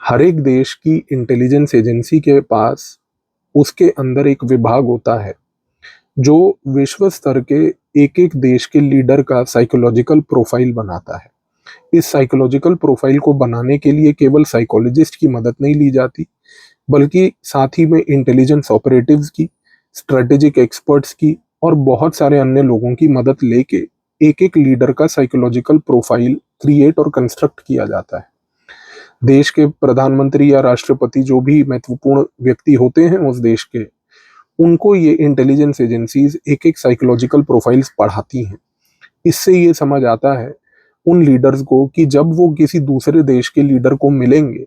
हर एक देश की इंटेलिजेंस एजेंसी के पास उसके अंदर एक विभाग होता है जो विश्व स्तर के एक एक देश के लीडर का साइकोलॉजिकल प्रोफाइल बनाता है। इस साइकोलॉजिकल प्रोफाइल को बनाने के लिए केवल साइकोलॉजिस्ट की मदद नहीं ली जाती, बल्कि साथ ही में इंटेलिजेंस ऑपरेटिव्स की, स्ट्रेटेजिक एक्सपर्ट्स की और बहुत सारे अन्य लोगों की मदद लेके एक एक लीडर का साइकोलॉजिकल प्रोफाइल क्रिएट और कंस्ट्रक्ट किया जाता है। देश के प्रधानमंत्री या राष्ट्रपति जो भी महत्वपूर्ण व्यक्ति होते हैं उस देश के, उनको ये इंटेलिजेंस एजेंसीज एक एक साइकोलॉजिकल प्रोफाइल्स पढ़ाती हैं। इससे ये समझ आता है उन लीडर्स को कि जब वो किसी दूसरे देश के लीडर को मिलेंगे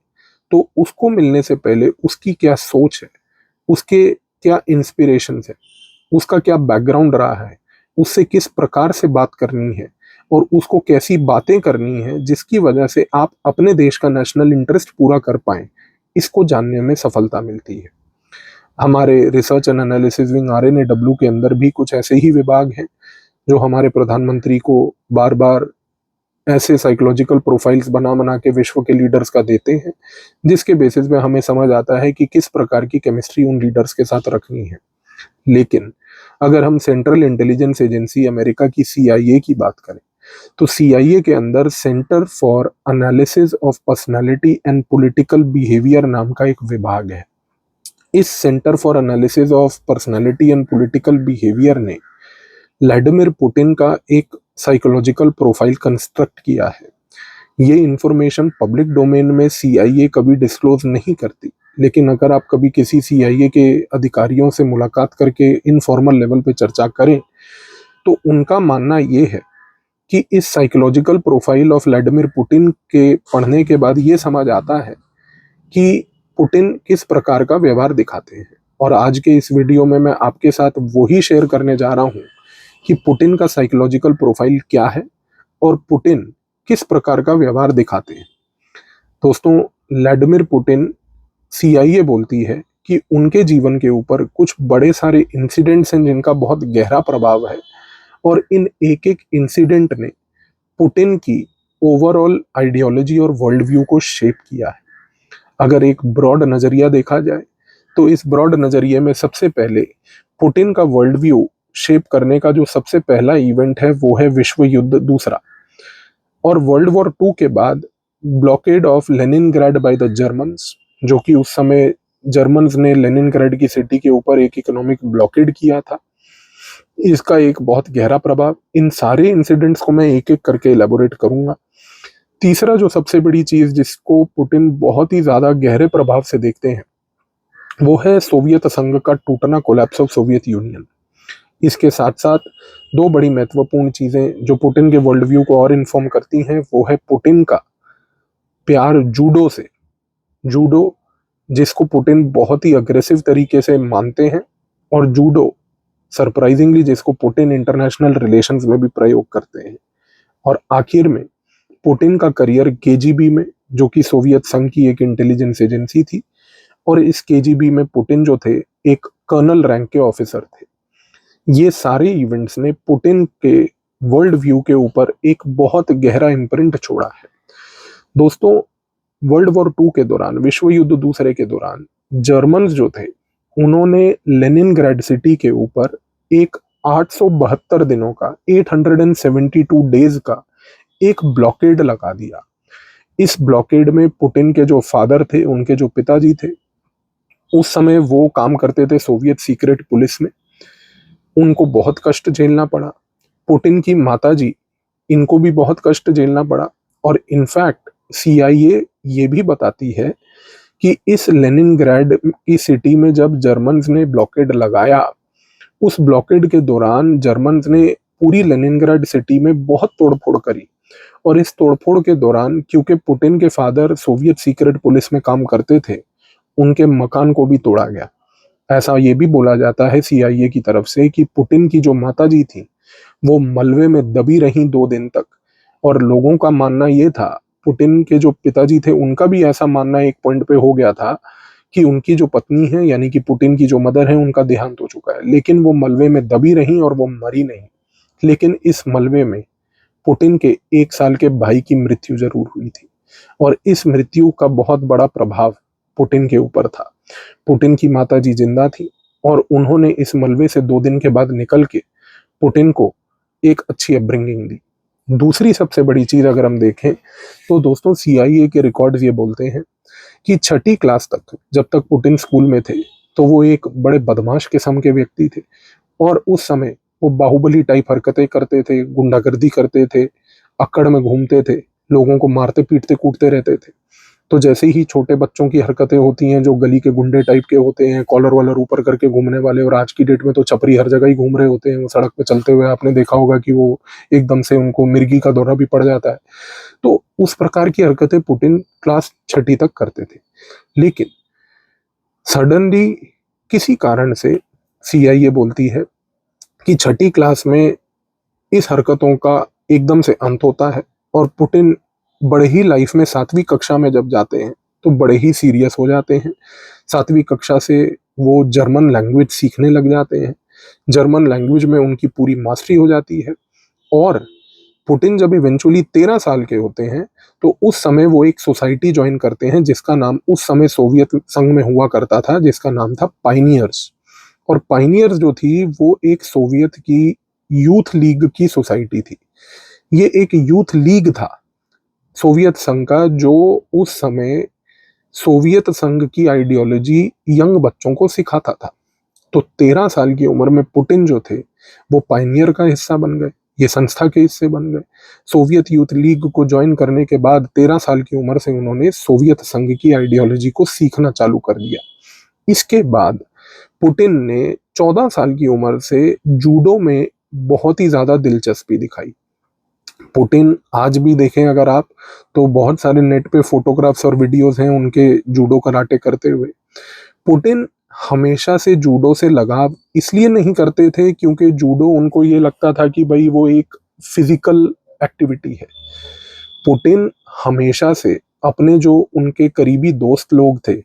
तो उसको मिलने से पहले उसकी क्या सोच है, उसके क्या इंस्पिरेशंस है, उसका क्या बैकग्राउंड रहा है, उससे किस प्रकार से बात करनी है और उसको कैसी बातें करनी है जिसकी वजह से आप अपने देश का नेशनल इंटरेस्ट पूरा कर पाएं। इसको जानने में सफलता मिलती है। हमारे research and analysis wing RNAW के अंदर भी कुछ ऐसे ही विभाग हैं जो हमारे प्रधानमंत्री को बार बार ऐसे साइकोलॉजिकल प्रोफाइल्स बना बना के विश्व के लीडर्स का देते हैं, जिसके बेसिस में हमें समझ आता है कि किस प्रकार की केमिस्ट्री उन लीडर्स के साथ रखनी है। लेकिन अगर हम सेंट्रल इंटेलिजेंस एजेंसी अमेरिका की CIA की बात करें तो CIA के अंदर centre for analysis of personality and political behaviour नाम का एक विभाग है। इस centre for analysis of personality and political behaviour ने व्लादिमीर पुतिन का एक साइकोलॉजिकल प्रोफाइल कंस्ट्रक्ट किया है। ये इंफॉर्मेशन पब्लिक डोमेन में CIA कभी डिस्क्लोज नहीं करती, लेकिन अगर आप कभी किसी CIA के अधिकारियों से मुलाकात करके इनफॉर्मल लेवल पे चर्चा करें तो उनका मानना ये है कि इस psychological profile of Vladimir Putin के पढ़ने के बाद ये समझ आता है कि पुतिन किस प्रकार का व्यवहार दिखाते हैं। और आज के इस वीडियो में मैं आपके साथ वही शेयर करने जा रहा हूँ कि पुतिन का साइकोलॉजिकल प्रोफाइल क्या है और पुतिन किस प्रकार का व्यवहार दिखाते हैं। दोस्तों, व्लादिमीर पुतिन, CIA बोलती है कि उनके जीवन के ऊपर कुछ बड़े सारे इंसिडेंट्स हैं जिनका बहुत गहरा प्रभाव है और इन एक एक इंसिडेंट ने पुतिन की ओवरऑल आइडियोलॉजी और वर्ल्ड व्यू को शेप किया है। अगर एक ब्रॉड नजरिया देखा जाए तो इस ब्रॉड नजरिए में सबसे पहले पुतिन का वर्ल्ड व्यू शेप करने का जो सबसे पहला इवेंट है वो है विश्व युद्ध दूसरा। और वर्ल्ड वॉर 2 के बाद blockade of Leningrad by the Germans, जो कि उस समय जर्मन्स ने लेनिनग्राड की सिटी के ऊपर एक इकोनॉमिक ब्लॉकेड किया था। इसका एक बहुत गहरा प्रभाव, इन सारे इंसिडेंट्स को मैं एक एक करके एलैबोरेट करूंगा। तीसरा जो सबसे बड़ी चीज जिसको पुतिन बहुत ही ज्यादा गहरे प्रभाव से देखते हैं वो है सोवियत संघ का टूटना, कोलैप्स ऑफ सोवियत यूनियन। इसके साथ साथ दो बड़ी महत्वपूर्ण चीजें जो पुतिन के वर्ल्ड व्यू को और इन्फॉर्म करती हैं वो है पुतिन का प्यार जूडो से। जूडो जिसको पुतिन बहुत ही अग्रेसिव तरीके से मानते हैं और जूडो सरप्राइजिंगली जिसको पुतिन इंटरनेशनल रिलेशंस में भी प्रयोग करते हैं। और आखिर में पुतिन का करियर KGB में, जो कि सोवियत संघ की एक इंटेलिजेंस एजेंसी थी, और इस KGB में पुतिन जो थे एक कर्नल रैंक के ऑफिसर थे। ये सारे इवेंट्स ने पुतिन के वर्ल्ड व्यू के ऊपर एक बहुत गहरा इम्प्रिंट छोड़ा है। दोस्तों, वर्ल्ड वॉर 2 के दौरान, विश्व युद्ध दूसरे के दौरान, जर्मन्स जो थे उन्होंने लेनिनग्राड सिटी के ऊपर एक 872 दिनों का, 872 डेज का एक ब्लॉकेड लगा दिया। इस ब्लॉकेड में पुतिन के जो फादर थे, उनके जो पिताजी थे, उस समय वो काम करते थे सोवियत सीक्रेट पुलिस में, उनको बहुत कष्ट झेलना पड़ा। पुतिन की माताजी, इनको भी बहुत कष्ट झेलना पड़ा। और इनफैक्ट CIA ये भी बताती है कि इस लेनिनग्राड की सिटी में जब जर्मन्स ने ब्लॉकेड लगाया, उस ब्लॉकेड के दौरान जर्मन्स ने पूरी लेनिनग्राड सिटी में बहुत तोड़फोड़ करी। और इस तोड़फोड़ के दौरान, क्योंकि पुतिन के फादर सोवियत सीक्रेट पुलिस में काम करते थे, उनके मकान को भी तोड़ा गया। ऐसा ये भी बोला जाता है CIA की तरफ से कि पुतिन की जो माताजी थी वो मलबे में दबी रहीं 2 दिन तक। और लोगों का मानना ये था, पुतिन के जो पिताजी थे उनका भी ऐसा मानना एक पॉइंट पे हो गया था कि उनकी जो पत्नी है, यानी कि पुतिन की जो मदर है, उनका देहांत हो चुका है, लेकिन वो मलबे में दबी रहीं और वो मरी नहीं। लेकिन इस मलबे में पुतिन के 1 साल के भाई की मृत्यु जरूर हुई थी। और इस मृत्यु का बहुत बड़ा प्रभाव पुतिन के ऊपर था। पुतिन की माताजी जिंदा थी और उन्होंने इस मलबे से 2 दिन के बाद निकल के पुतिन को एक अच्छी अपब्रिंगिंग दी। दूसरी सबसे बड़ी चीज अगर हम देखें तो दोस्तों, CIA के रिकॉर्ड्स ये बोलते हैं कि 6ठी क्लास तक जब तक पुतिन स्कूल में थे तो वो एक बड़े बदमाश किस्म के व्यक्ति थे और उस समय वो बाहुबली टाइप हरकतें करते थे, गुंडागर्दी करते थे, अक्कड़ में घूमते थे, लोगों को मारते पीटते कूटते रहते थे। तो जैसे ही छोटे बच्चों की हरकतें होती हैं जो गली के गुंडे टाइप के होते हैं, कॉलर वालर ऊपर करके घूमने वाले, और आज की डेट में तो छपरी हर जगह ही घूम रहे होते हैं, वो सड़क पे चलते हुए आपने देखा होगा कि वो एकदम से उनको मिर्गी का दौरा भी पड़ जाता है। तो उस प्रकार की हरकतें पुतिन क्लास 6ठी तक करते थे। लेकिन सडनली किसी कारण से CIA बोलती है कि 6ठी क्लास में इस हरकतों का एकदम से अंत होता है और पुतिन बड़े ही लाइफ में 7वीं कक्षा में जब जाते हैं तो बड़े ही सीरियस हो जाते हैं। 7वीं कक्षा से वो जर्मन लैंग्वेज सीखने लग जाते हैं। जर्मन लैंग्वेज में उनकी पूरी मास्टरी हो जाती है और पुतिन जब इवेंचुअली 13 साल के होते हैं तो उस समय वो एक सोसाइटी ज्वाइन करते हैं जिसका नाम उस समय सोवियत संघ में हुआ करता था, जिसका नाम था पाइनियर्स। और पाइनियर्स जो थी वो एक सोवियत की यूथ लीग की सोसाइटी थी। ये एक यूथ लीग था सोवियत संघ का, जो उस समय सोवियत संघ की आइडियोलॉजी यंग बच्चों को सिखाता था। तो 13 साल की उम्र में पुतिन जो थे वो पायनियर का हिस्सा बन गए, ये संस्था के हिस्से बन गए। सोवियत यूथ लीग को ज्वाइन करने के बाद 13 साल की उम्र से उन्होंने सोवियत संघ की आइडियोलॉजी को सीखना चालू कर दिया। इसके बाद पुतिन ने 14 साल की उम्र से जूडो में बहुत ही ज्यादा दिलचस्पी दिखाई। पुतिन आज भी देखें अगर आप, तो बहुत सारे नेट पे फोटोग्राफ्स और वीडियोस हैं उनके जूडो कराटे करते हुए। पुतिन हमेशा से जूडो से लगाव इसलिए नहीं करते थे क्योंकि जूडो उनको ये लगता था कि भाई वो एक फिजिकल एक्टिविटी है। पुतिन हमेशा से अपने जो उनके करीबी दोस्त लोग थे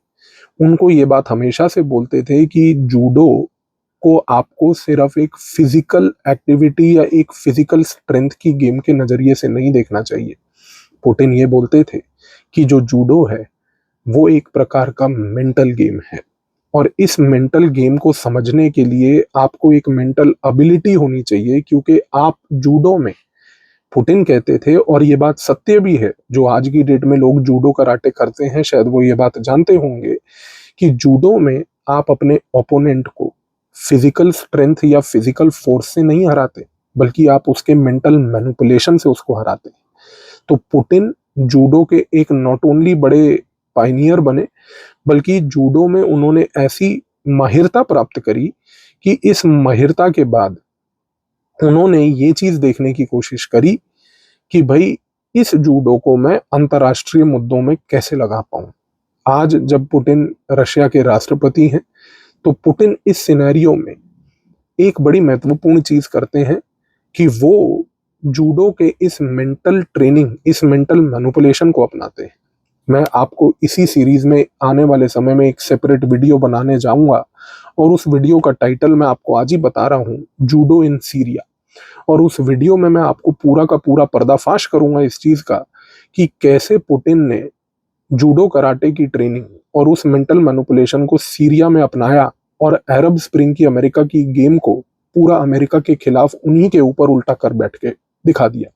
उनको ये बात हमेशा से बोलते थे कि जूडो को आपको सिर्फ एक फिजिकल एक्टिविटी या एक फिजिकल स्ट्रेंथ की गेम के नजरिए से नहीं देखना चाहिए। पुतिन ये बोलते थे कि जो जूडो है वो एक प्रकार का मेंटल गेम है और इस मेंटल गेम को समझने के लिए आपको एक मेंटल एबिलिटी होनी चाहिए, क्योंकि आप जूडो में, पुतिन कहते थे और ये बात सत्य भी है, जो आज की डेट में लोग जूडो कराटे करते हैं शायद वो ये बात जानते होंगे कि जूडो में आप अपने ओपोनेंट को फिजिकल स्ट्रेंथ या फिजिकल फोर्स से नहीं हराते, बल्कि आप उसके मेंटल मैनिपुलेशन से उसको हराते हैं। तो पुतिन जूडो के एक नॉट ओनली बड़े पायनियर बने, बल्कि जूडो में उन्होंने ऐसी माहिरता प्राप्त करी कि इस माहिरता के बाद उन्होंने ये चीज देखने की कोशिश करी कि भाई इस जूडो को मैं अंतर्राष्ट्रीय मुद्दों में कैसे लगा पाऊं। आज जब पुतिन रशिया के राष्ट्रपति हैं तो पुतिन इस सिनेरियो में एक बड़ी महत्वपूर्ण चीज करते हैं कि वो जूडो के इस मेंटल ट्रेनिंग, इस मेंटल मैनिपुलेशन को अपनाते हैं। मैं आपको इसी सीरीज में आने वाले समय में एक सेपरेट वीडियो बनाने जाऊंगा और उस वीडियो का टाइटल मैं आपको आज ही बता रहा हूं, जूडो इन सीरिया। और उस वीडियो में मैं आपको पूरा का पूरा पर्दाफाश करूंगा इस चीज का कि कैसे पुतिन ने जूडो कराटे की ट्रेनिंग और उस मेंटल मैनिपुलेशन को सीरिया में अपनाया और अरब स्प्रिंग की अमेरिका की गेम को पूरा अमेरिका के खिलाफ उन्हीं के ऊपर उल्टा कर बैठ के दिखा दिया।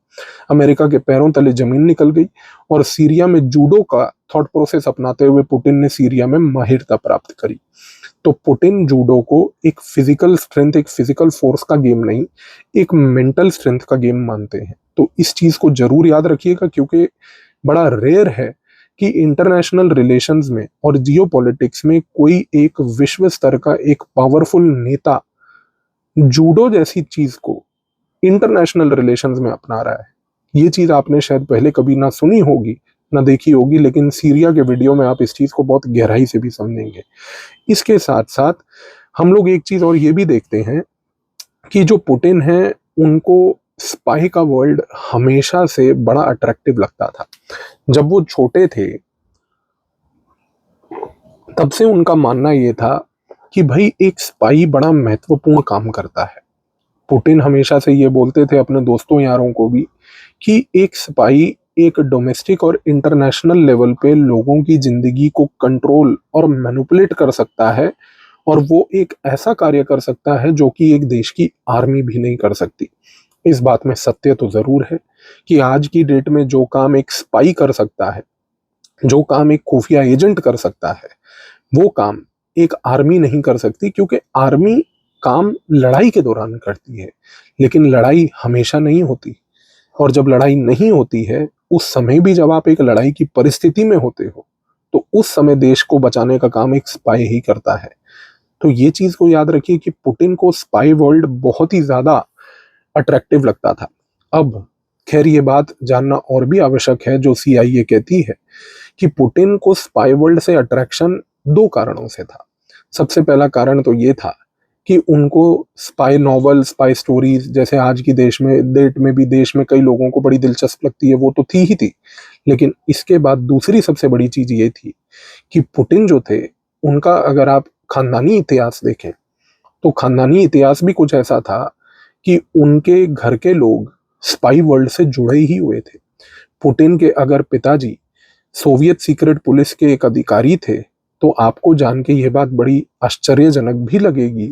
अमेरिका के पैरों तले जमीन निकल गई और सीरिया में जूडो का थॉट प्रोसेस अपनाते हुए पुतिन ने सीरिया में माहिरता प्राप्त करी। तो पुतिन जूडो को एक फिजिकल स्ट्रेंथ, एक फिजिकल फोर्स का गेम नहीं, एक मेंटल स्ट्रेंथ का गेम मानते हैं। तो इस चीज को जरूर याद रखिएगा, क्योंकि बड़ा रेयर है कि इंटरनेशनल रिलेशंस में और जियोपॉलिटिक्स में कोई एक विश्व स्तर का एक पावरफुल नेता जूडो जैसी चीज को इंटरनेशनल रिलेशंस में अपना रहा है। ये चीज आपने शायद पहले कभी ना सुनी होगी ना देखी होगी, लेकिन सीरिया के वीडियो में आप इस चीज को बहुत गहराई से भी समझेंगे। इसके साथ साथ हम लोग एक चीज और ये भी देखते हैं कि जो पुतिन है उनको स्पाई का वर्ल्ड हमेशा से बड़ा अट्रैक्टिव लगता था। जब वो छोटे थे तब से उनका मानना ये था कि भाई एक स्पाई बड़ा महत्वपूर्ण काम करता है। पुतिन हमेशा से ये बोलते थे अपने दोस्तों यारों को भी कि एक स्पाई एक डोमेस्टिक और इंटरनेशनल लेवल पे लोगों की जिंदगी को कंट्रोल और मैनिपुलेट कर सकता है, और वो एक ऐसा कार्य कर सकता है जो कि एक देश की आर्मी भी नहीं कर सकती। इस बात में सत्य तो जरूर है कि आज की डेट में जो काम एक स्पाई कर सकता है, जो काम एक खुफिया एजेंट कर सकता है, वो काम एक आर्मी नहीं कर सकती, क्योंकि आर्मी काम लड़ाई के दौरान करती है, लेकिन लड़ाई हमेशा नहीं होती। और जब लड़ाई नहीं होती है, उस समय भी जब आप एक लड़ाई की परिस्थिति में होते हो, तो उस समय देश को बचाने का काम एक स्पाई ही करता है। तो ये चीज को याद रखिए कि पुतिन को स्पाई वर्ल्ड बहुत ही ज्यादा अट्रैक्टिव लगता था। अब खैर ये बात जानना और भी आवश्यक है, जो सीआईए कहती है कि पुतिन को स्पाई वर्ल्ड से अट्रैक्शन दो कारणों से था। सबसे पहला कारण तो ये था कि उनको स्पाई नॉवल, स्पाई स्टोरीज, जैसे आज की डेट में भी देश में कई लोगों को बड़ी दिलचस्प लगती है, वो तो थी ही थी। लेकिन इसके बाद दूसरी सबसे बड़ी चीज ये थी कि पुतिन जो थे, उनका अगर आप खानदानी इतिहास देखें, तो खानदानी इतिहास भी कुछ ऐसा था कि उनके घर के लोग स्पाई वर्ल्ड से जुड़े ही हुए थे। पुतिन के अगर पिताजी सोवियत सीक्रेट पुलिस के एक अधिकारी थे, तो आपको जान के यह बात बड़ी आश्चर्यजनक भी लगेगी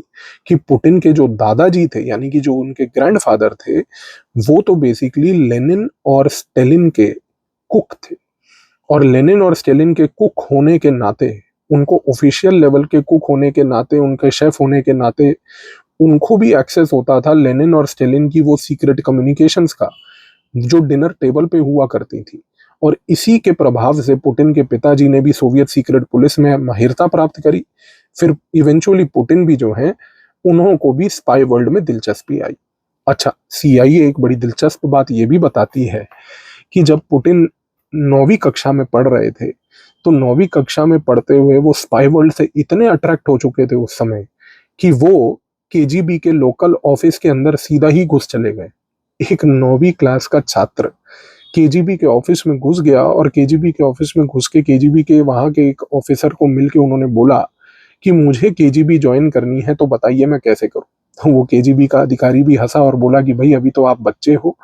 कि पुतिन के जो दादाजी थे, यानी कि जो उनके ग्रैंडफादर थे, वो तो बेसिकली लेनिन और स्टेलिन के कुक थे। और लेनिन और स्टेलिन के कुक होने के नाते, उनको ऑफिशियल लेवल के कुक होने के नाते, उनके शेफ होने के नाते, उनको भी एक्सेस होता था लेनिन और स्टेलिन की वो सीक्रेट कम्युनिकेशंस का, जो डिनर टेबल पे हुआ करती थी। और इसी के प्रभाव से पुतिन के पिताजी ने भी सोवियत सीक्रेट पुलिस में माहिरता प्राप्त करी। फिर इवेंचुअली पुतिन भी जो है, उन्हों को भी स्पाई वर्ल्ड में दिलचस्पी आई। अच्छा, सीआईए एक बड़ी दिलचस्प बात ये भी बताती है कि जब पुतिन 9वीं कक्षा में पढ़ रहे थे, तो 9वीं कक्षा में पढ़ते हुए वो स्पाई वर्ल्ड से इतने अट्रैक्ट हो चुके थे उस समय कि वो केजीबी के लोकल ऑफिस के अंदर सीधा ही घुस चले गए। एक 9वीं क्लास का छात्र केजीबी के ऑफिस में घुस गया, और केजीबी के ऑफिस में घुस के केजीबी के वहां के एक ऑफिसर को मिलके उन्होंने बोला कि मुझे केजीबी ज्वाइन करनी है, तो बताइए मैं कैसे करूं। तो वो केजीबी का अधिकारी भी हंसा और बोला कि भाई अभी तो आप बच्चे हो,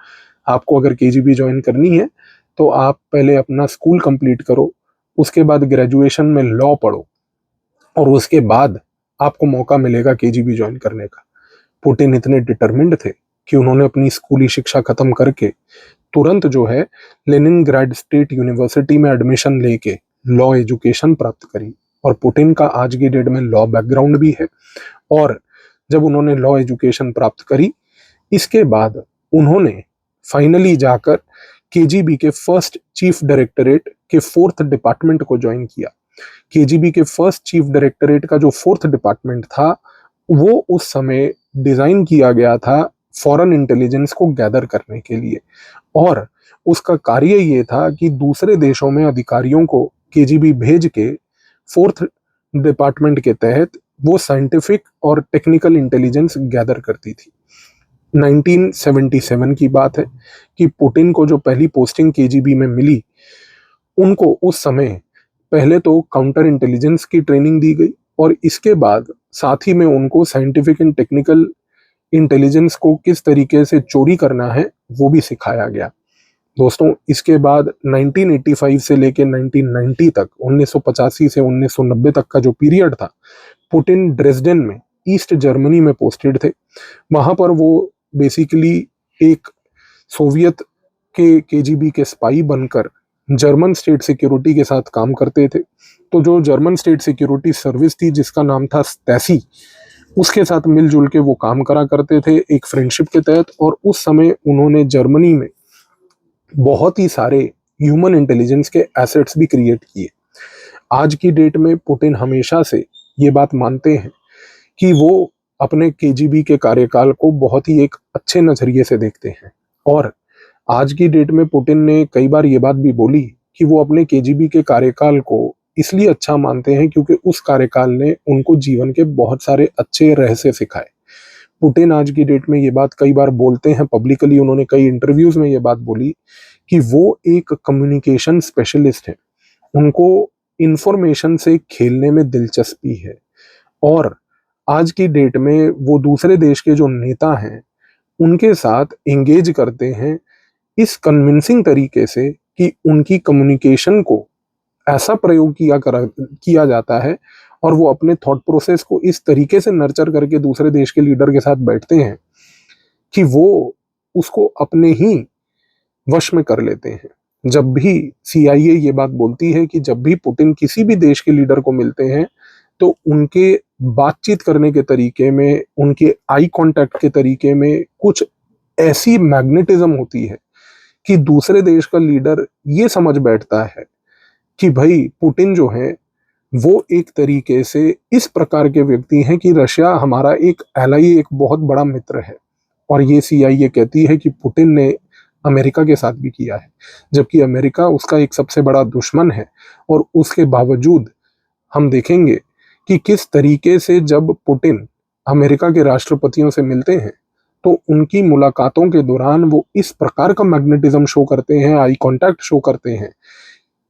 आपको अगर केजीबी ज्वाइन करनी है तो आप पहले अपना स्कूल कंप्लीट करो, उसके बाद ग्रेजुएशन में लॉ पढ़ो, और उसके बाद आपको मौका मिलेगा केजीबी ज्वाइन करने का। पुतिन इतने डिटरमिन्ड थे कि उन्होंने अपनी स्कूली शिक्षा खत्म करके तुरंत जो है लेनिनग्राड स्टेट यूनिवर्सिटी में एडमिशन लेके लॉ एजुकेशन प्राप्त करी। और पुतिन का आज की डेट में लॉ बैकग्राउंड भी है। और जब उन्होंने लॉ एजुकेशन प्राप्त करी, इसके बाद उन्होंने फाइनली जाकर केजीबी के फर्स्ट चीफ डायरेक्टरेट के 4th डिपार्टमेंट को ज्वाइन किया। केजीबी के फर्स्ट चीफ डायरेक्टरेट का जो 4th डिपार्टमेंट था, वो उस समय डिजाइन किया गया था फॉरेन इंटेलिजेंस को गैदर करने के लिए। और उसका कार्य ये था कि दूसरे देशों में अधिकारियों को केजीबी भेज के 4th डिपार्टमेंट के तहत वो साइंटिफिक और टेक्निकल इंटेलिजेंस गैदर करती थी। 1977 की बात है कि पुतिन को जो पहली पोस्टिंग केजीबी में मिली, उनको उस समय पहले तो काउंटर इंटेलिजेंस की ट्रेनिंग दी गई, और इसके बाद साथ ही में उनको साइंटिफिक एंड टेक्निकल इंटेलिजेंस को किस तरीके से चोरी करना है वो भी सिखाया गया। दोस्तों, इसके बाद 1985 से लेकर 1990 तक, 1985 से 1990 तक का जो पीरियड था, पुतिन ड्रेसडेन में ईस्ट जर्मनी में पोस्टेड थे। वहां पर वो बेसिकली एक सोवियत के केजीबी के स्पाई बनकर जर्मन स्टेट सिक्योरिटी के साथ काम करते थे। तो जो जर्मन स्टेट सिक्योरिटी सर्विस थी, जिसका नाम था स्टैसी, उसके साथ मिलजुल के वो काम करा करते थे एक फ्रेंडशिप के तहत। और उस समय उन्होंने जर्मनी में बहुत ही सारे ह्यूमन इंटेलिजेंस के एसेट्स भी क्रिएट किए। आज की डेट में पुतिन हमेशा से ये बात मानते हैं कि वो अपने केजीबी के कार्यकाल को बहुत ही एक अच्छे नजरिए से देखते हैं। और आज की डेट में पुतिन ने कई बार ये बात भी बोली कि वो अपने केजीबी के कार्यकाल को इसलिए अच्छा मानते हैं क्योंकि उस कार्यकाल ने उनको जीवन के बहुत सारे अच्छे रहस्य सिखाए। पुतिन आज की डेट में ये बात कई बार बोलते हैं पब्लिकली, उन्होंने कई इंटरव्यूज में ये बात बोली कि वो एक कम्युनिकेशन स्पेशलिस्ट है, उनको इंफॉर्मेशन से खेलने में दिलचस्पी है। और आज की डेट में वो दूसरे देश के जो नेता हैं, उनके साथ एंगेज करते हैं इस कन्विंसिंग तरीके से कि उनकी कम्युनिकेशन को ऐसा प्रयोग किया जाता है और वो अपने थॉट प्रोसेस को इस तरीके से नर्चर करके दूसरे देश के लीडर के साथ बैठते हैं कि वो उसको अपने ही वश में कर लेते हैं। जब भी CIA ये बात बोलती है कि जब भी पुतिन किसी भी देश के लीडर को मिलते हैं तो उनके बातचीत करने के तरीके में, उनके आई कांटेक्ट के तरीके में कुछ ऐसी मैग्नेटिज्म होती है कि दूसरे देश का लीडर ये समझ बैठता है कि भाई पुतिन जो है वो एक तरीके से इस प्रकार के व्यक्ति हैं कि रशिया हमारा एक एलाई, एक बहुत बड़ा मित्र है। और ये CIA कहती है कि पुतिन ने अमेरिका के साथ भी किया है, जबकि अमेरिका उसका एक सबसे बड़ा दुश्मन है। और उसके बावजूद हम देखेंगे कि किस तरीके से जब पुतिन अमेरिका के राष्ट्रपतियों से मिलते हैं तो उनकी मुलाकातों के दौरान वो इस प्रकार का मैग्नेटिज्म शो करते हैं, आई कांटेक्ट शो करते हैं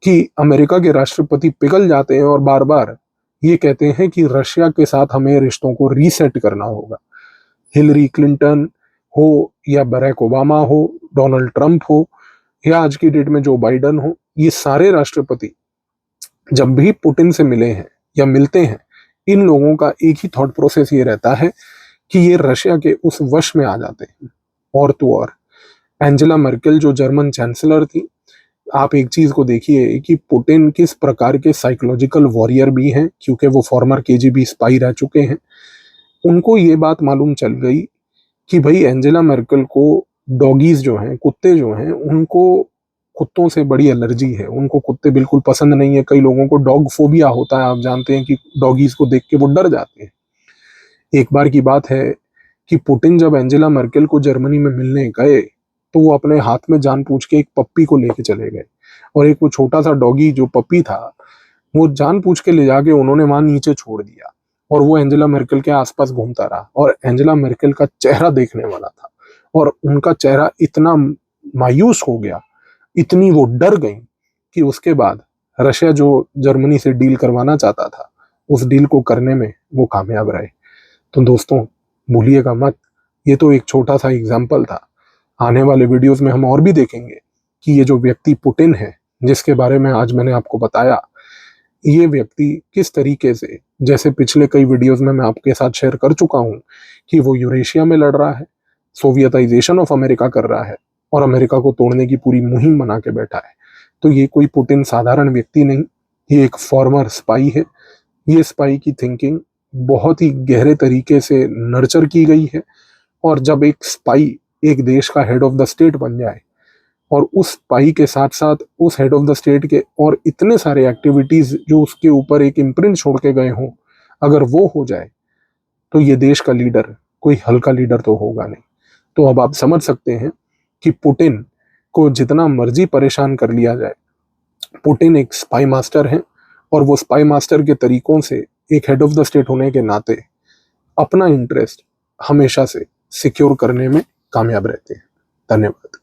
कि अमेरिका के राष्ट्रपति पिघल जाते हैं और बार बार ये कहते हैं कि रशिया के साथ हमें रिश्तों को रीसेट करना होगा। हिलरी क्लिंटन हो या बराक ओबामा हो, डोनाल्ड ट्रंप हो या आज की डेट में जो बाइडन हो, ये सारे राष्ट्रपति जब भी पुतिन से मिले हैं या मिलते हैं, इन लोगों का एक ही थॉट प्रोसेस ये रहता है कि ये रशिया के उस वश में आ जाते हैं। और तो और एंजेला मर्केल जो जर्मन चांसलर थी, आप एक चीज को देखिए कि पुतिन किस प्रकार के साइकोलॉजिकल वॉरियर भी हैं, क्योंकि वो फॉर्मर KGB स्पाई रह चुके हैं। उनको ये बात मालूम चल गई कि भाई एंजेला मर्केल को डॉगीज जो हैं, कुत्ते जो हैं, उनको कुत्तों से बड़ी एलर्जी है, उनको कुत्ते बिल्कुल पसंद नहीं है। कई लोगों को डॉग फोबिया होता है, आप जानते हैं कि डॉगीज को देख के वो डर जाते हैं। एक बार की बात है कि पुतिन जब एंजेला मर्केल को जर्मनी में मिलने गए तो वो अपने हाथ में जान पूछ के एक पप्पी को लेके चले गए। और एक वो छोटा सा डॉगी जो पप्पी था, वो जान पूछ के ले जाके उन्होंने वहां नीचे छोड़ दिया और वो एंजेला मर्केल के आसपास घूमता रहा। और एंजेला मर्केल का चेहरा देखने वाला था और उनका चेहरा इतना मायूस हो गया, इतनी वो डर गई कि उसके बाद रशिया जो जर्मनी से डील करवाना चाहता था, उस डील को करने में वो कामयाब रहे। तो दोस्तों, भूलिएगा मत, ये तो एक छोटा सा एग्जाम्पल था। आने वाले वीडियोस में हम और भी देखेंगे कि ये जो व्यक्ति पुतिन है, जिसके बारे में आज मैंने आपको बताया, ये व्यक्ति किस तरीके से, जैसे पिछले कई वीडियोस में मैं आपके साथ शेयर कर चुका हूं कि वो यूरेशिया में लड़ रहा है, सोवियताइजेशन ऑफ अमेरिका कर रहा है और अमेरिका को तोड़ने की पूरी मुहिम बना के बैठा है। तो ये कोई पुतिन साधारण व्यक्ति नहीं, ये एक फॉर्मर स्पाई है। ये स्पाई की थिंकिंग बहुत ही गहरे तरीके से नर्चर की गई है। और जब एक स्पाई एक देश का हेड ऑफ द स्टेट बन जाए और उस स्पाई के साथ साथ उस हेड ऑफ द स्टेट के और इतने सारे एक्टिविटीज जो उसके ऊपर एक इम्प्रिंट छोड़ के गए हों, अगर वो हो जाए तो ये देश का लीडर कोई हल्का लीडर तो होगा नहीं। तो अब आप समझ सकते हैं कि पुतिन को जितना मर्जी परेशान कर लिया जाए, पुतिन एक स्पाई मास्टर है और वो स्पाई मास्टर के तरीकों से एक हेड ऑफ द स्टेट होने के नाते अपना इंटरेस्ट हमेशा से सिक्योर करने में कामयाब रहते हैं। धन्यवाद।